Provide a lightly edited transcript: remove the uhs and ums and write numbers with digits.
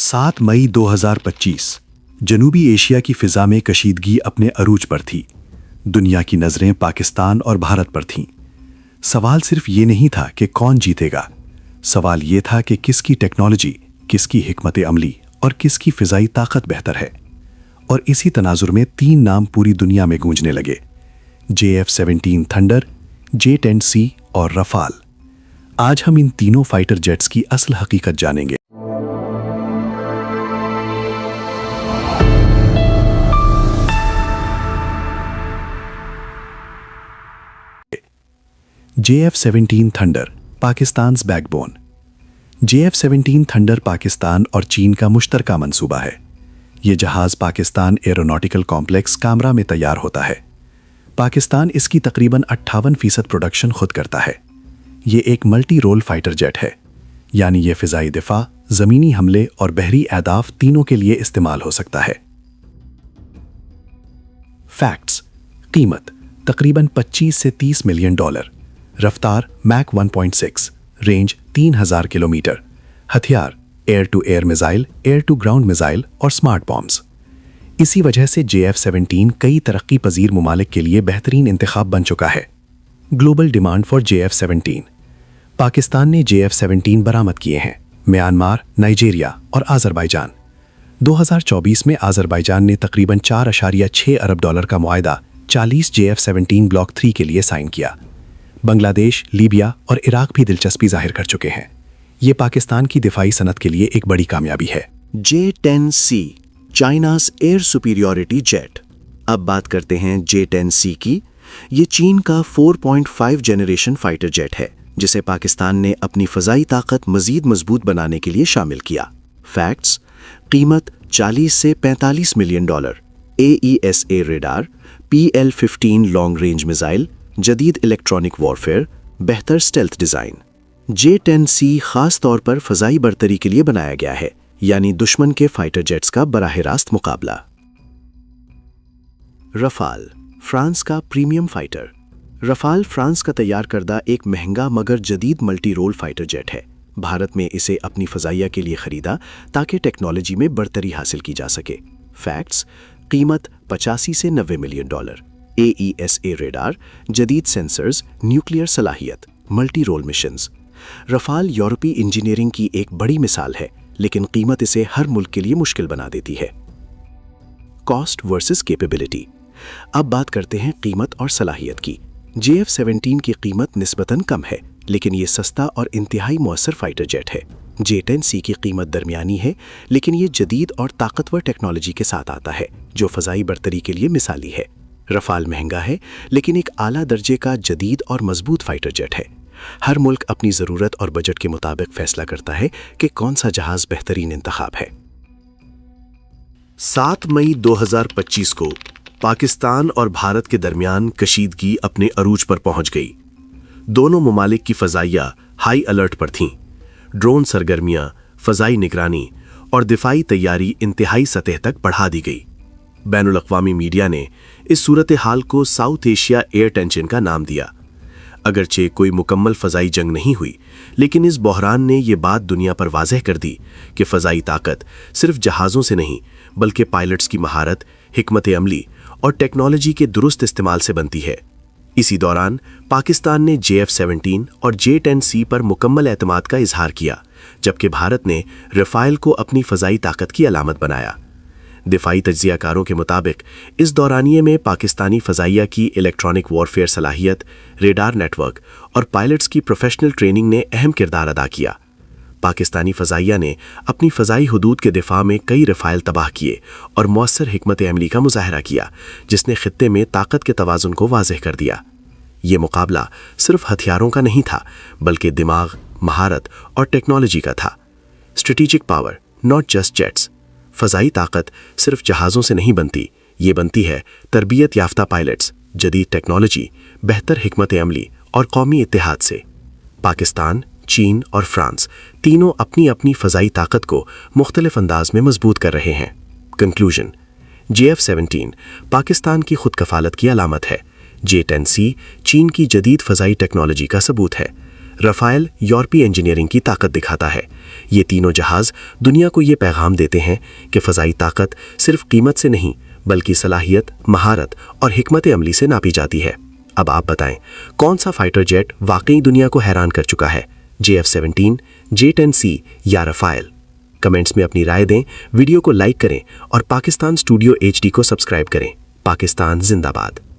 7 मई 2025 जनूबी एशिया की फ़िज़ा में कशीदगी अपने अरूज पर थी। दुनिया की नज़रें पाकिस्तान और भारत पर थीं। सवाल सिर्फ ये नहीं था कि कौन जीतेगा, सवाल ये था कि किसकी टेक्नोलॉजी, किसकी हिकमत अमली और किसकी फ़िज़ाई ताकत बेहतर है। और इसी तनाजुर में 3 नाम पूरी दुनिया में गूंजने लगे: JF-17 थंडर, J-10C और रफ़ाल। आज हम इन तीनों फाइटर जेट्स की असल हकीकत जानेंगे। JF-17 thunder, Pakistan's backbone. JF-17 thunder Pakistan और चीन का मुश्तरका मंसूबा है। ये जहाज़ पाकिस्तान एरोनॉटिकल कॉम्प्लेक्स कामरा में तैयार होता है। पाकिस्तान इसकी तकरीबन 58% प्रोडक्शन खुद करता है। ये एक मल्टी रोल फाइटर जेट है, यानी ये फ़िज़ाई दिफा, ज़मीनी हमले और बहरी अहदाफ तीनों के लिए इस्तेमाल हो सकता है। फैक्ट्स: कीमत तकरीबन 25 से 30 मिलियन डॉलर, रफ्तार मैक 1.6, रेंज 3000 किलोमीटर, हथियार air to air missile, air to ground missile और स्मार्ट बॉम्ब्स। इसी वजह से JF-17 कई तरक्की पजीर मुमालिक के लिए बेहतरीन इंतखाब बन चुका है। Global demand for JF-17। Pakistan ने JF-17 बरामद किए हैं म्यांमार, नाइजीरिया और आज़रबाईजान। 2024 में आज़रबाईजान ने तकरीबन 4.6 अरब डॉलर का मुआहदा 40 JF-17 ब्लॉक 3 के लिए साइन किया। बांग्लादेश, लीबिया और इराक भी दिलचस्पी जाहिर कर चुके हैं। ये पाकिस्तान की दिफाई सनत के लिए एक बड़ी कामयाबी है। J-10C, चाइना's air superiority jet. अब बात करते हैं J-10C की। ये चीन का 4.5 जनरेशन फाइटर जेट है, जिसे पाकिस्तान ने अपनी फ़ज़ाई ताकत मज़ीद मजबूत बनाने के लिए शामिल किया। फैक्ट्स: कीमत 40 से 45 million dollar, AESA radar, PL-15 long range missile, जदीद इलेक्ट्रॉनिक वॉरफेयर, बेहतर स्टेल्थ डिज़ाइन। J-10C ख़ास तौर पर फ़ज़ाई बरतरी के लिए बनाया गया है, यानी दुश्मन के फाइटर जेट्स का बराह रास्त मुकाबला। रफ़ाल, फ्रांस का प्रीमियम फाइटर। रफ़ाल फ्रांस का तैयार करदा एक महंगा मगर जदीद मल्टी रोल फाइटर जेट है। भारत में इसे अपनी फ़ज़ाइया के लिए ख़रीदा ताकि टेक्नोलॉजी में बरतरी हासिल की जा सके। फैक्ट्स: कीमत 85 से 90 मिलियन डॉलर, AESA रेडार, जदीद सेंसर्स, न्यूक्लियर सलाहियत, मल्टी रोल मिशंस। रफ़ाल यूरोपी इंजीनियरिंग की एक बड़ी मिसाल है, लेकिन कीमत इसे हर मुल्क के लिए मुश्किल बना देती है। Cost versus capability. अब बात करते हैं कीमत और सलाहियत की। JF-17 की कीमत निस्बतन कम है, लेकिन ये सस्ता और इंतहाई मौसर फाइटर जेट है। J-10C की कीमत दरमियानी है, लेकिन ये जदीद और ताकतवर टेक्नोलॉजी के साथ आता है, जो फ़ज़ाई बरतरी के लिए मिसाली है। रफ़ाल महंगा है, लेकिन एक आला दर्जे का जदीद और मजबूत फाइटर जेट है। हर मुल्क अपनी ज़रूरत और बजट के मुताबिक फैसला करता है कि कौन सा जहाज़ बेहतरीन इंतखाब है। 7 मई 2025 को पाकिस्तान और भारत के दरमियान कशीदगी अपने अरूज पर पहुंच गई। दोनों ममालिक की फ़ज़ाइया हाई अलर्ट पर थीं। ड्रोन सरगर्मियां, फ़ज़ाई निगरानी और दिफाई तैयारी इंतहाई सतह तक बढ़ा दी गई। बैनुल अक़वामी मीडिया ने इस सूरत हाल को साउथ एशिया एयर टेंशन का नाम दिया। अगरचे कोई मुकम्मल फ़ज़ाई जंग नहीं हुई, लेकिन इस बहरान ने यह बात दुनिया पर वाज़ेह कर दी कि फ़ज़ाई ताकत सिर्फ जहाज़ों से नहीं, बल्कि पायलट्स की महारत, हिकमत अमली और टेक्नोलॉजी के दुरुस्त इस्तेमाल से बनती है। इसी दौरान पाकिस्तान ने JF-17 और J-10C पर मुकम्मल एतमाद का इजहार किया, जबकि भारत ने रफ़ाल को अपनी फ़ज़ाई ताकत की अलामत बनाया। दिफाई तज्ज़ियाकारों के मुताबिक इस दौरानिये में पाकिस्तानी फ़ज़ाइया की इलेक्ट्रॉनिक वॉरफेयर सलाहियत, रेडार नेटवर्क और पायलट्स की प्रोफेशनल ट्रेनिंग ने अहम किरदार अदा किया। पाकिस्तानी फ़ज़ाइया ने अपनी फ़ज़ाई हदूद के दिफा में कई रफ़ाइल तबाह किए और मौसर हिकमत अमली का मुज़ाहरा किया, जिसने ख़ित्ते में ताकत के तवाज़ुन को वाज़ेह कर दिया। ये मुकाबला सिर्फ हथियारों का नहीं था, बल्कि दिमाग, महारत और टेक्नोलॉजी का था। Strategic power, not just jets. फ़ज़ाई ताकत सिर्फ जहाज़ों से नहीं बनती, ये बनती है तरबियत याफ्ता पायलट्स, जदीद टेक्नोलॉजी, बेहतर हिकमत अमली और कौमी इत्तेहाद से। पाकिस्तान, चीन और फ्रांस तीनों अपनी अपनी फ़ज़ाई ताकत को मुख्तलिफ अंदाज में मजबूत कर रहे हैं। कंक्लूजन: JF-17 पाकिस्तान की खुद कफालत की अलामत है। J-10C चीन की जदीद फ़ज़ाई टेक्नोलॉजी का सबूत है। रफ़ाल यूरोपी इंजीनियरिंग की ताकत दिखाता है। یہ تینوں جہاز دنیا کو یہ پیغام دیتے ہیں کہ فضائی طاقت صرف قیمت سے نہیں بلکہ صلاحیت، مہارت اور حکمت عملی سے ناپی جاتی ہے۔ اب آپ بتائیں کون سا فائٹر جیٹ واقعی دنیا کو حیران کر چکا ہے، JF-17، J-10C یا رفائل؟ کمنٹس میں اپنی رائے دیں، ویڈیو کو لائک کریں اور پاکستان اسٹوڈیو HD کو سبسکرائب کریں۔ پاکستان زندہ باد۔